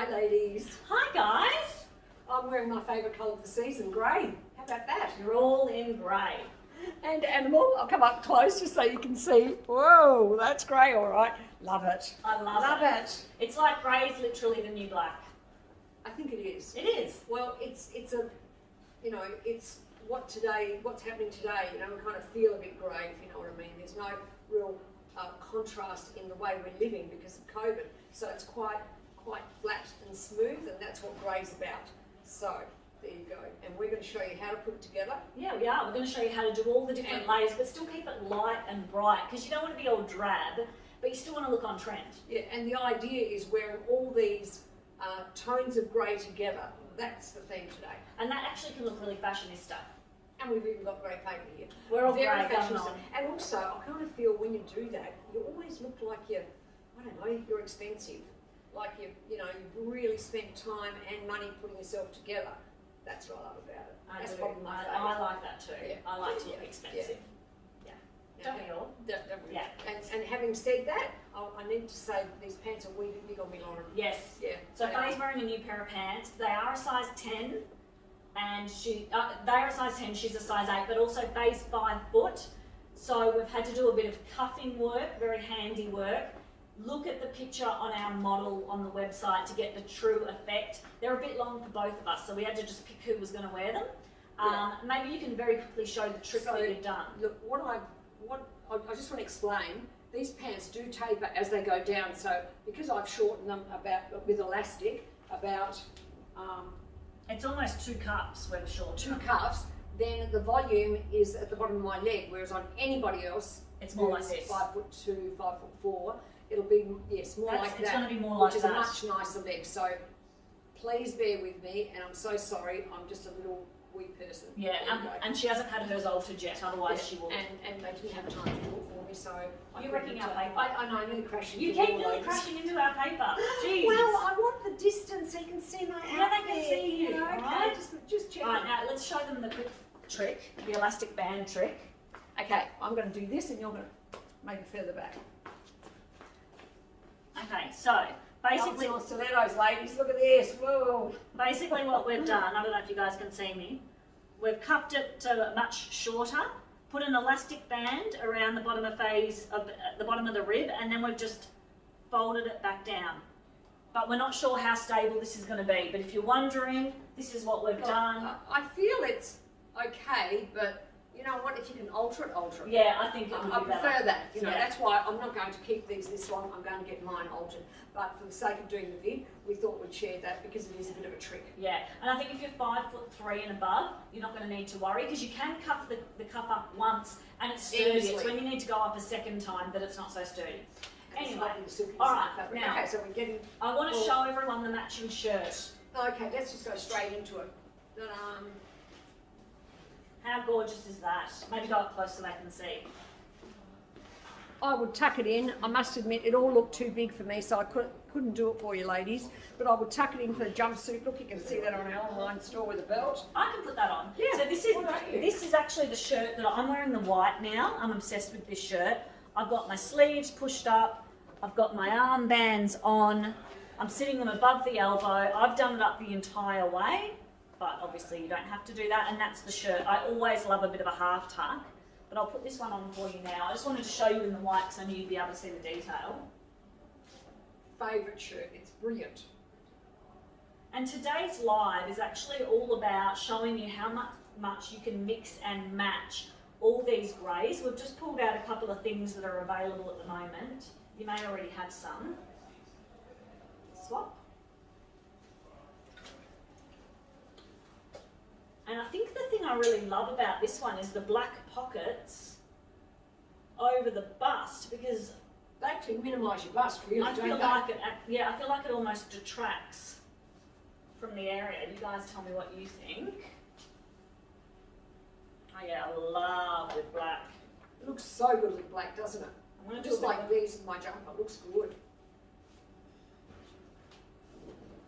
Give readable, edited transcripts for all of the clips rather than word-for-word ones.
Hi ladies. Hi guys. I'm wearing my favourite colour of the season, grey. How about that? You're all in grey. And animal, I'll come up close just so you can see. Whoa, that's grey, all right. Love it. I love it. It's like grey is literally the new black. I think it is. It is. Well, it's a, you know, it's what's happening today. You know, we kind of feel a bit grey, if you know what I mean. There's no real contrast in the way we're living because of COVID. So it's quite flat and smooth, and that's what grey's about. So there you go. And we're going to show you how to put it together. Yeah, we are. We're going to show you how to do all the different layers, but still keep it light and bright, because you don't want to be all drab, but you still want to look on trend. Yeah, and the idea is wearing all these tones of grey together. That's the theme today. And that actually can look really fashionista. And we've even got grey paper here. We're all very grey going fashionista. on. And also, I kind of feel when you do that, you always look like you're, I don't know, you're expensive. Like you've really spent time and money putting yourself together. That's what I love about it. That's probably my favourite. I like that too. Yeah. I like to look expensive. Yeah. Don't we all? Don't we? Yeah. And having said that, I need to say these pants are really big on me, Lauren. Yes. Yeah. So Faye's wearing a new pair of pants. They are a size 10, and they are a size 10. She's a size 8, but also Faye's 5 foot. So we've had to do a bit of cuffing work, very handy work. Look at the picture on our model on the website to get the true effect. They're a bit long for both of us, so we had to just pick who was going to wear them. Maybe you can very quickly show the trick that you've done. Look, I just want to explain. These pants do taper as they go down. So because I've shortened them with elastic It's almost 2 cuffs we've shortened. 2 cuffs, then the volume is at the bottom of my leg, whereas on anybody else, it's more like this. 5'2", 5'4", it'll be more like that. It's going to be more like which that. Which is a much nicer leg. So please bear with me, and I'm so sorry. I'm just a little wee person. Yeah, and she hasn't had hers altered yet. Otherwise, she will. And they didn't have time to do it for me, so you're wrecking our paper. I know, I'm nearly crashing. You keep nearly crashing into our paper. Jeez. Well, I want the distance so you can see my outfit. Yeah, they can see you. Okay, Right? Just check. All right, now let's show them the quick trick, the elastic band trick. Okay, I'm going to do this, and you're going to make it further back. Okay, so basically, stilettos, ladies. Look at this. Whoa. Basically, what we've done, I don't know if you guys can see me. We've cuffed it to much shorter, put an elastic band around the bottom of the bottom of the rib, and then we've just folded it back down. But we're not sure how stable this is going to be. But if you're wondering, this is what we've done. I feel it's okay, but you know what? If you can alter it, alter it. Yeah, I think it would be I prefer better. that. You know, Yeah. that's why I'm not going to keep these this long. I'm going to get mine altered. But for the sake of doing the vid, we thought we'd share that because it is a bit of a trick. Yeah, and I think if you're 5'3" and above, you're not going to need to worry, because you can cuff the cuff up once and it's sturdy. Easily. It's when you need to go up a second time that it's not so sturdy. Anyway, all all right, fabric. now, Okay, so we're getting. I want to show everyone the matching shirt. Okay, let's just go straight into it. How gorgeous is that? Maybe go up close so they can see. I would tuck it in. I must admit, it all looked too big for me, so I couldn't do it for you, ladies. But I would tuck it in for a jumpsuit. Look, you can see that on our online store with a belt. I can put that on. Yeah. So this is actually the shirt that I'm wearing, the white now. I'm obsessed with this shirt. I've got my sleeves pushed up. I've got my armbands on. I'm sitting them above the elbow. I've done it up the entire way, but obviously you don't have to do that. And that's the shirt. I always love a bit of a half tuck. But I'll put this one on for you now. I just wanted to show you in the white because I knew you'd be able to see the detail. Favourite shirt. It's brilliant. And today's live is actually all about showing you how much you can mix and match all these greys. We've just pulled out a couple of things that are available at the moment. You may already have some. Swap. And I think the thing I really love about this one is the black pockets over the bust, because They actually minimise your bust, really, I don't feel they? like I feel like it almost detracts from the area. You guys tell me what you think. Oh yeah, I love with black. It looks so good with black, doesn't it? I'm going to Just like these in my jumper. Looks good.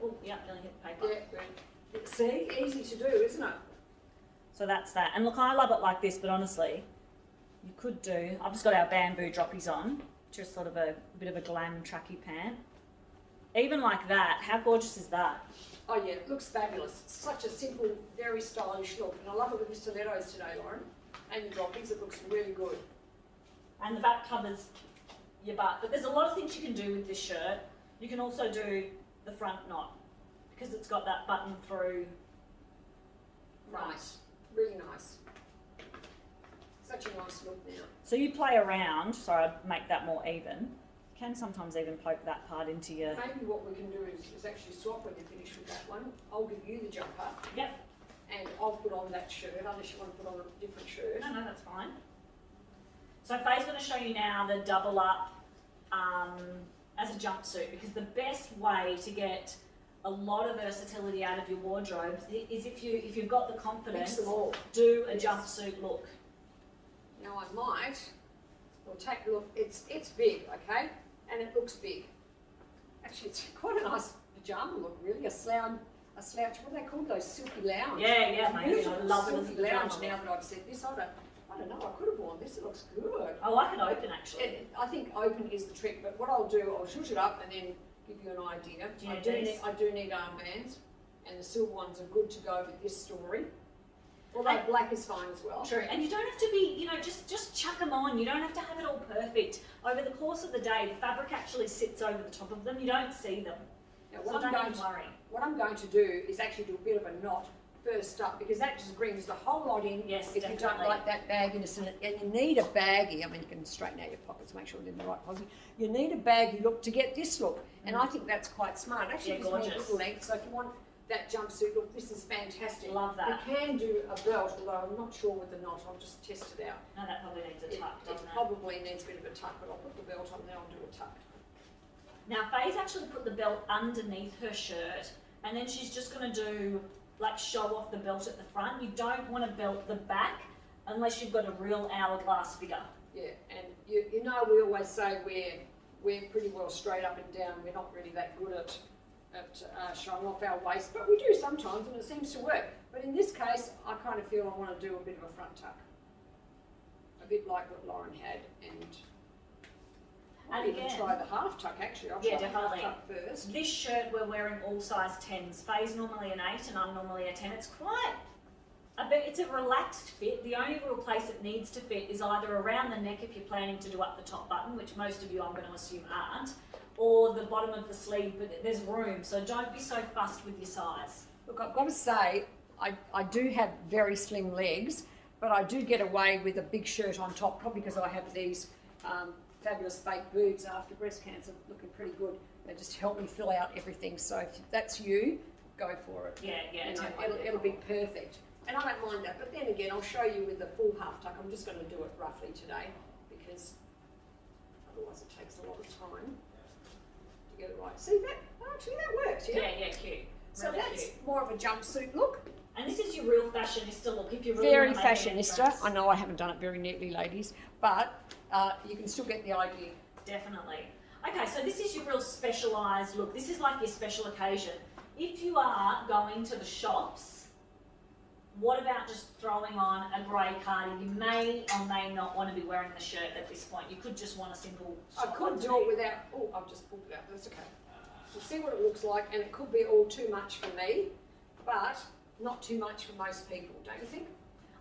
Oh yeah, nearly hit the paper. Yeah, good. See, easy to do, isn't it? So that's that. And look, I love it like this, but honestly, you could do. I've just got our bamboo droppies on, just sort of a bit of a glam tracky pant. Even like that, how gorgeous is that? Oh yeah, it looks fabulous. It's such a simple, very stylish look. And I love it with the stilettos today, Lauren. And the droppies, it looks really good. And the back covers your butt. But there's a lot of things you can do with this shirt. You can also do the front knot because it's got that button through front. Nice, really nice. Such a nice look now. So you play around, sorry, I'd make that more even. You can sometimes even poke that part into your... Maybe what we can do is actually swap when you finish with that one. I'll give you the jumper. Yep. And I'll put on that shirt, unless you want to put on a different shirt. No, that's fine. So Faye's going to show you now the double up as a jumpsuit, because the best way to get a lot of versatility out of your wardrobe is if you've got the Mix confidence, them all. do a jumpsuit look. Now I might, we'll take a look, it's big, okay? And it looks big. Actually, it's quite a nice pajama look, really. A slouch, what do they call those? Silky lounge. Yeah, mate. I Beautiful love it as a silky lounge. pajama Now look. that I've said this, I don't know, I could have worn this, it looks good. I like it open actually. I think open is the trick, but what I'll do, I'll shoot it up and then give you an idea. Do you I need do these? need, I do need armbands, and the silver ones are good to go with this story. Although black is fine as well. True, and you don't have to be, just chuck them on. You don't have to have it all perfect. Over the course of the day, the fabric actually sits over the top of them. You don't see them. Now, So don't even worry. what I'm going to do is actually do a bit of a knot first up, because that just brings the whole lot in. Yes, if you don't definitely. like that bagginess in it, and you need a baggy, I mean, you can straighten out your pockets, make sure they're in the right position. You need a baggy look to get this look, and I think that's quite smart. Actually, Yeah, gives me a gorgeous. good length, so if you want that jumpsuit look, this is fantastic. Love that. You can do a belt, although I'm not sure with the knot. I'll just test it out. No, that probably needs a tuck, It doesn't it? probably needs a bit of a tuck, but I'll put the belt on, then I'll do a tuck. Now, Faye's actually put the belt underneath her shirt, and then she's just going to do, show off the belt at the front. You don't want to belt the back unless you've got a real hourglass figure. Yeah, and you know we always say we're pretty well straight up and down. We're not really that good at showing off our waist, but we do sometimes, and it seems to work. But in this case, I kind of feel I want to do a bit of a front tuck, a bit like what Lauren had, and I'll And even again- try the half tuck. Actually, I'll Yeah, try the half definitely. tuck first. This shirt, we're wearing all size 10s. Faye's normally an 8 and I'm normally a 10. It's it's a relaxed fit. The only real place it needs to fit is either around the neck if you're planning to do up the top button, which most of you I'm going to assume aren't, or the bottom of the sleeve, but there's room, so don't be so fussed with your size. Look, I've got to say, I do have very slim legs, but I do get away with a big shirt on top, probably because I have these fabulous fake boobs after breast cancer, looking pretty good. They just help me fill out everything. So if that's you, go for it. Yeah, You know, totally. it'll be perfect. And I don't mind that. But then again, I'll show you with the full half tuck. I'm just going to do it roughly today, because otherwise it takes a lot of time to get it right. See that? Actually, that works. Yeah. Yeah, cute. So Really that's cute. more of a jumpsuit look. And this is your real fashionista look. If you really Very want to make a fashionista. difference. I know I haven't done it very neatly, ladies, but you can still get the idea. Definitely. Okay, so this is your real specialised look. This is like your special occasion. If you are going to the shops, what about just throwing on a grey cardi? You may or may not want to be wearing the shirt at this point. You could just want a simple I short could do it without. Oh, I've just pulled it out. That's okay. You'll see what it looks like, and it could be all too much for me, but not too much for most people, don't you think?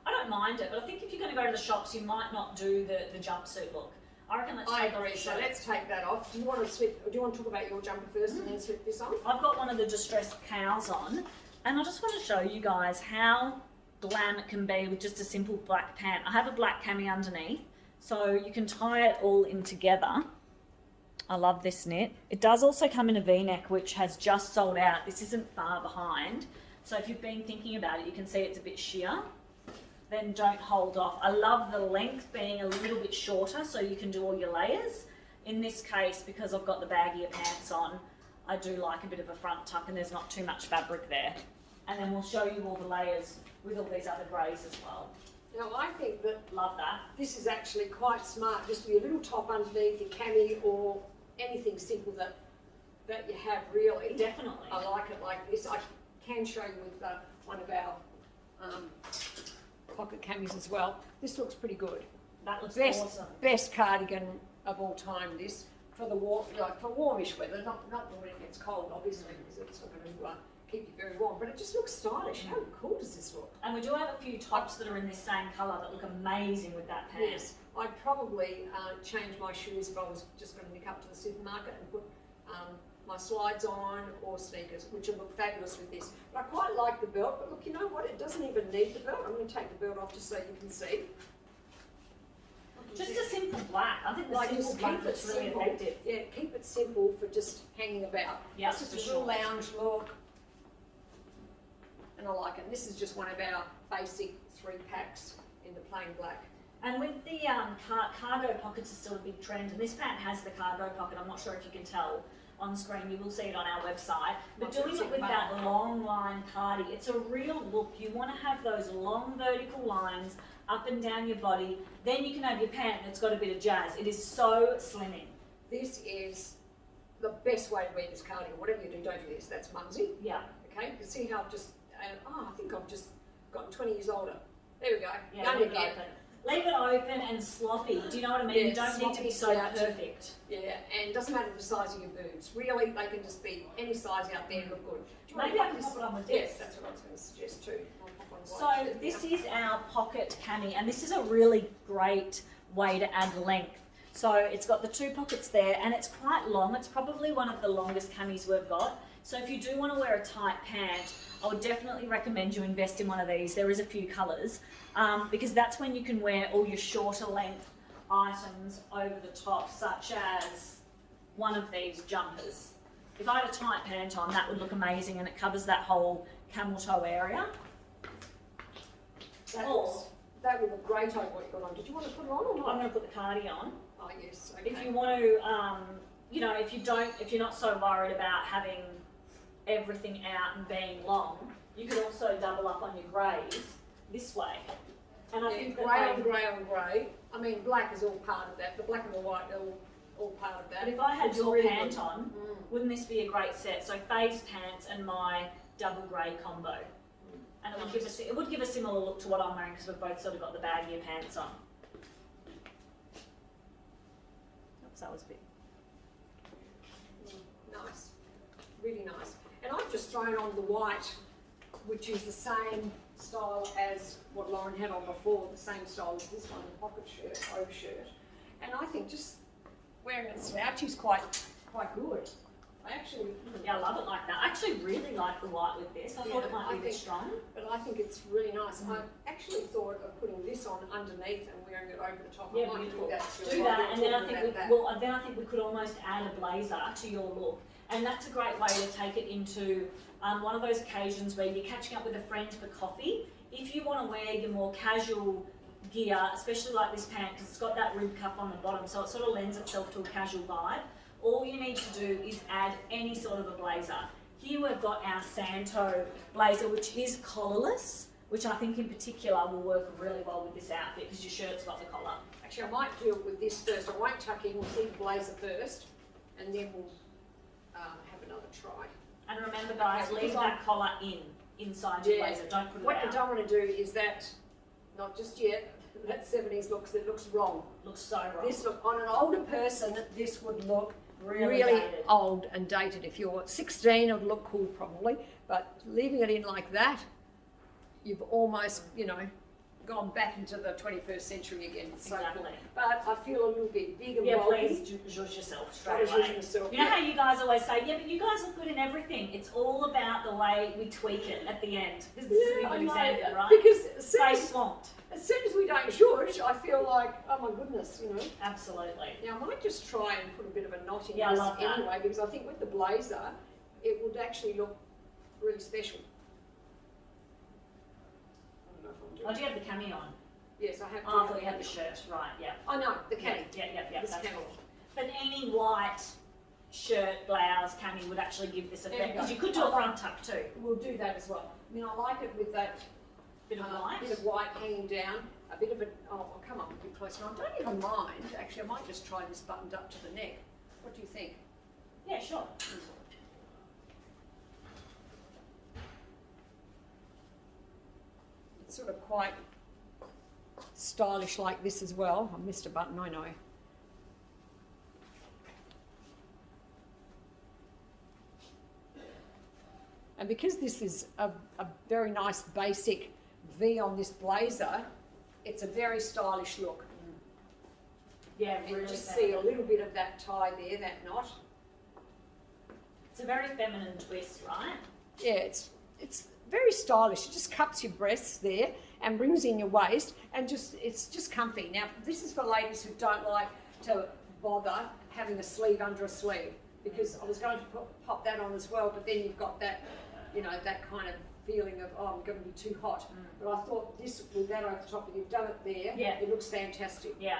I don't mind it, but I think if you're going to go to the shops, you might not do the jumpsuit look. I reckon let's I take off agree. the So shirt. let's take that off. Do you want to slip? Do you want to talk about your jumper first, and then slip this on? I've got one of the distressed cows on, and I just want to show you guys how glam it can be with just a simple black pant. I have a black cami underneath, so you can tie it all in together. I love this knit. It does also come in a V-neck, which has just sold out. This isn't far behind, so if you've been thinking about it, you can see it's a bit sheer. Then don't hold off. I love the length being a little bit shorter, so you can do all your layers. In this case, because I've got the baggier pants on, I do like a bit of a front tuck, and there's not too much fabric there. And then we'll show you all the layers with all these other greys as well. Now I think that Love that. this is actually quite smart. Just with your little top underneath, your cami, or anything simple that you have really. Definitely. I like it like this. I can show you with one of our pocket camis as well. This looks pretty good. That looks Best awesome. best cardigan of all time. This for the warm, like for warmish weather, not when it gets cold, obviously, because it's not going to keep you very warm. But it just looks stylish. How cool does this look? And we do have a few tops that are in this same colour that look amazing with that pant. Yes, I'd probably change my shoes if I was just going to nick up to the supermarket and put my slides on or sneakers, which would look fabulous with this. But I quite like the belt, but look, you know what? It doesn't even need the belt. I'm going to take the belt off just so you can see. Just a simple black. I think the Like, simple just black keep it looks really simple. effective. Yeah, keep it simple for just hanging about. Yeah, It's just for a sure. real lounge look. And I like it. This is just one of our basic 3 packs in the plain black. And with the cargo pockets are still a big trend, and this pant has the cargo pocket. I'm not sure if you can tell on screen. You will see it on our website. But doing it with that long line cardi, it's a real look. You want to have those long vertical lines up and down your body. Then you can have your pant that's got a bit of jazz. It is so slimming. This is the best way to wear this cardigan. Whatever you do, don't do this. That's mumsy. Yeah. Okay, you can see how I've just, I think I've just gotten 20 years older. There we go. Yeah, Done leave it again. open. Leave it open and sloppy. Do you know what I mean? Yeah, you don't need to be so sloppy, slouchy. perfect. Yeah, and it doesn't matter the size of your boobs. Really, they can just be any size out there and look good. Do you want Maybe to I can pop it on with Yes, this. that's what I was going to suggest too. I'll pop on So white shirt this now. is our pocket cami, and this is a really great way to add length. So it's got the 2 pockets there, and it's quite long. It's probably one of the longest camis we've got. So if you do want to wear a tight pant, I would definitely recommend you invest in one of these. There is a few colours, because that's when you can wear all your shorter length items over the top, such as one of these jumpers. If I had a tight pant on, that would look amazing, and it covers that whole camel toe area. That would look great over what you've got on. Did you want to put it on or not? I'm going to put the cardi on. Oh, yes. Okay. If you want to, you know, if you're not so worried about having everything out and being long, you could also double up on your greys this way. And I Yeah, think grey that on grey on grey. I mean, black is all part of that. The black and the white are all part of that. but if I had It's your really pant good. on, wouldn't this be a great set? So phase pants and my double grey combo. And it would give a similar look to what I'm wearing because we've both sort of got the baggier pants on. Oops, that was a bit. Nice, really nice. And I've just thrown on the white, which is the same style as what Lauren had on before, the same style as this one, the pocket shirt, overshirt. And I think just wearing it slouchy is quite good. I actually, Yeah, I love it like that. I actually really like the white with this. I thought Yeah, it might I be a bit think- strong. but I think it's really nice. I actually thought of putting this on underneath and wearing it over the top. I Yeah, might beautiful. do that too. Do that, I've and been then I talking think about we, that. well, then I think we could almost add a blazer to your look, and that's a great way to take it into one of those occasions where you're catching up with a friend for coffee. If you want to wear your more casual gear, especially like this pant, because it's got that rib cuff on the bottom, so it sort of lends itself to a casual vibe. All you need to do is add any sort of a blazer. Here we've got our Santo blazer, which is collarless, which I think in particular will work really well with this outfit because your shirt's got the collar. Actually, I might do it with this first. I won't tuck in. We'll see the blazer first, and then we'll have another try. And remember, guys, Yeah, leave because that collar inside your Yeah. blazer. Don't put it What you out. don't want to do is that, not just yet, that 70s looks, it looks wrong. Looks so wrong. This look, on an older person, this would look really, really dated. old and dated. If you're 16, it would look cool probably, but leaving it in like that, you've almost, gone back into the 21st century again. It's so cool. Exactly. But I feel a little bit big and Yeah, bulky. please judge yourself I straight was away. using myself. You know how you guys always say, yeah, but you guys look good in everything. It's all about the way we tweak it at the end. This is a Yeah, I good know. example, right? Because as soon Face as, swamped. we don't zhuzh, I feel like, oh my goodness, Absolutely. Now I might just try and put a bit of a knot in Yeah, I this love that. anyway, because I think with the blazer, it would actually look really special. I don't know if I'm doing Oh, do you have the cami on? Yes, I have. Oh, I thought you had the shirt. Right, yeah. I know, the cami. Yeah, This that's cami. cool. But any white shirt, blouse, cami would actually give this There effect. you Because go. you could do a front tuck too. We'll do that as well. I mean, I like it with that Bit of white. bit of white hanging down, a bit of a, oh, come on, a bit closer. I don't even mind, actually, I might just try this buttoned up to the neck. What do you think? Yeah, sure. It's sort of quite stylish like this as well. I missed a button, I know. And because this is a very nice basic V on this blazer, it's a very stylish look. Yeah, You really just feminine. see a little bit of that tie there, that knot. It's a very feminine twist, right? Yeah, it's very stylish. It just cups your breasts there and brings in your waist, and it's just comfy. Now, this is for ladies who don't like to bother having a sleeve under a sleeve, because I was going to pop that on as well, but then you've got that, you know, that kind of feeling of, oh, I'm going to be too hot. But I thought this, with that over the top, if you've done it there, Yeah. it looks fantastic. Yeah.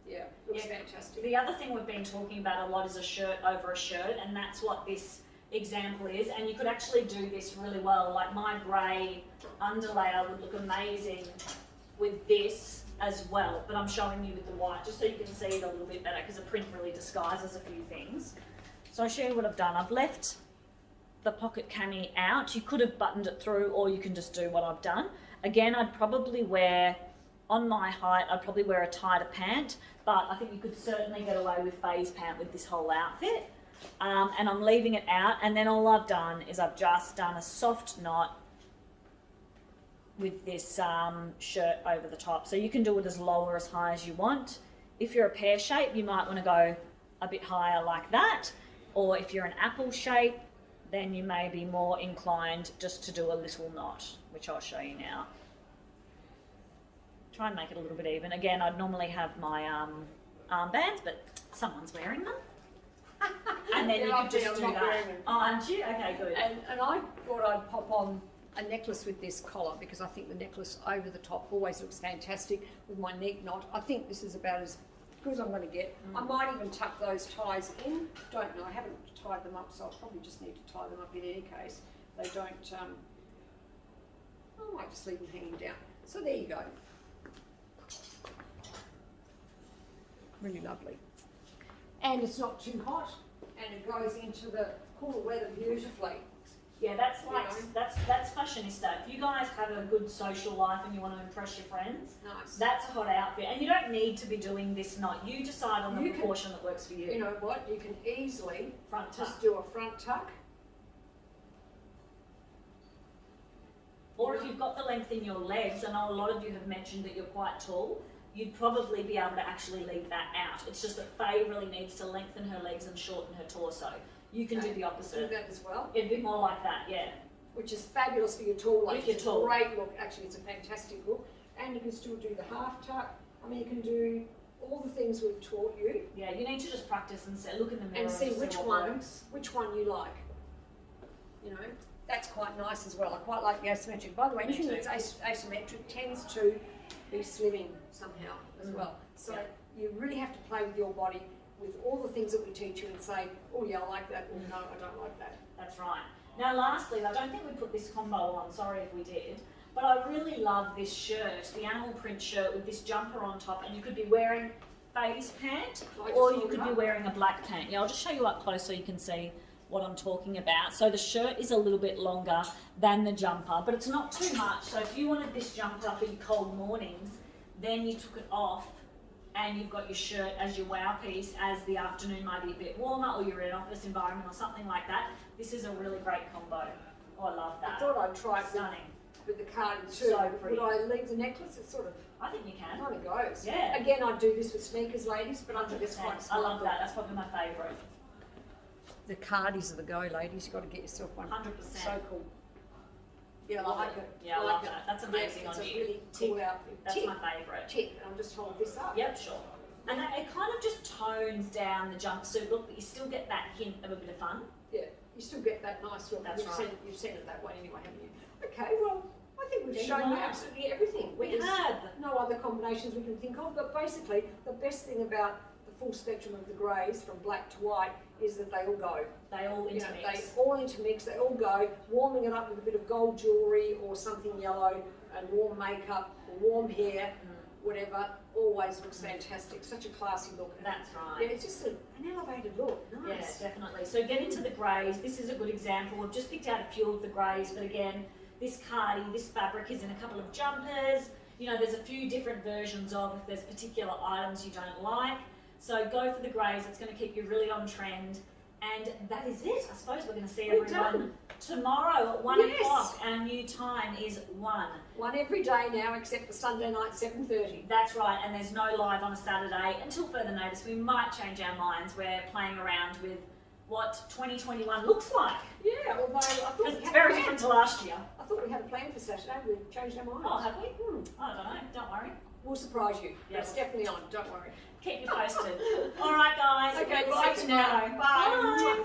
Yeah, looks Yeah. fantastic. The other thing we've been talking about a lot is a shirt over a shirt, and that's what this example is. And you could actually do this really well. Like my grey underlayer would look amazing with this as well, but I'm showing you with the white just so you can see it a little bit better, because the print really disguises a few things. So I'll show you what I've done. I've left the pocket cami out. You could have buttoned it through, or you can just do what I've done. Again, I'd probably wear, on my height, I'd probably wear a tighter pant, but I think you could certainly get away with phase pant with this whole outfit. And I'm leaving it out, and then all I've done is I've just done a soft knot with this shirt over the top. So you can do it as low or as high as you want. If you're a pear shape, you might want to go a bit higher like that, or if you're an apple shape, then you may be more inclined just to do a little knot, which I'll show you now. Try and make it a little bit even. Again, I'd normally have my armbands, but someone's wearing them. And then you Yeah, could just I'm do not that. wearing them. Oh, aren't you? Okay, good. And I thought I'd pop on a necklace with this collar, because I think the necklace over the top always looks fantastic with my neck knot. I think this is about as good as I'm going to get. I might even tuck those ties in. Don't know. I haven't tied them up, so I'll probably just need to tie them up in any case. They don't. I might just leave them hanging down. So there you go. Really lovely. And it's not too hot, and it goes into the cooler weather beautifully. Yeah, that's like You know. that's fashionista. If you guys have a good social life and you want to impress your friends, Nice. that's a hot outfit. And you don't need to be doing this knot. You decide on the You can- proportion that works for you. You know what? You can easily Front tuck. just do a front tuck. Or if you've got the length in your legs, I know a lot of you have mentioned that you're quite tall, you'd probably be able to actually leave that out. It's just that Faye really needs to lengthen her legs and shorten her torso. You can do the Do opposite. that as well, It'd be more like that, yeah. which is fabulous for your tall ladies. If you're It's tall. a great look. Actually, it's a fantastic look. And you can still do the half tuck. I mean, you can do all the things we've taught you Yeah, you need to just practice and say, look in the mirror and see just which what one, works. you like. You know, that's quite nice as well. I quite like the asymmetric. By the way, Me anything too. that's asymmetric tends to be slimming somehow as well. So Yeah. you really have to play with your body with all the things that we teach you and say, oh yeah, I like that, or no, I don't like that. That's right. Now lastly, I don't think we put this combo on, sorry if we did, but I really love this shirt, the animal print shirt with this jumper on top, and you could be wearing phase pant, Shall I just or you hold could it be up? wearing a black pant. Yeah, I'll just show you up close so you can see what I'm talking about. So the shirt is a little bit longer than the jumper, but it's not too much. So if you wanted this jumper for your cold mornings, then you took it off and you've got your shirt as your wow piece as the afternoon might be a bit warmer, or you're in an office environment or something like that. This is a really great combo. Oh, I love I that. thought I'd try it Stunning. with the cardi too. So pretty. Would I leave the necklace? It sort of I think you can. kind of goes. Yeah. Again, I'd do this with sneakers, ladies, but I think it's quite I smart. love that. That's probably my favourite. The cardies are the go, ladies. You've got to get yourself one. 100%. So cool. Yeah, I Love like it. it. Yeah, I like love it. that. That's amazing It's on a you. really Tick. cool outfit. That's Tick. my favourite. Tick. And I'll just hold this up. Yep, sure. And it kind of just tones down the jumpsuit look, but you still get that hint of a bit of fun. Yeah, you still get that nice look. That's right. You've seen it that way anyway, haven't you? Okay, well, I think we've There you shown you are. absolutely everything. We There's have. no other combinations we can think of, but basically, the best thing about the full spectrum of the greys, from black to white, is that they all go. They all You know, intermix. they all intermix, they all go, warming it up with a bit of gold jewellery or something yellow, and warm makeup, or warm hair, whatever, always looks fantastic. Such a classy look. That's Yeah, right. it's just an elevated look. Yeah, Nice. definitely. So get into the greys. This is a good example. We've just picked out a few of the greys, but again, this cardi, this fabric is in a couple of jumpers. You know, there's a few different versions of if there's particular items you don't like. So go for the greys. It's going to keep you really on trend. And that is it. I suppose we're going to see We're everyone done. tomorrow at 1 Yes. o'clock. Our new time is 1. One every day now, except for Sunday night, 7:30. That's right, and there's no live on a Saturday until further notice. We might change our minds. We're playing around with what 2021 looks like. Yeah, although I thought Because we it's had very a plan. different to last year. I thought we had a plan for Saturday. We've changed our minds. Oh, have we? Hmm. I don't know. Don't worry. We'll surprise you. Yeah. It's definitely on. Don't worry. Keep you posted. All right, guys. Okay, We'll bye see for you now. tomorrow. Bye. Bye.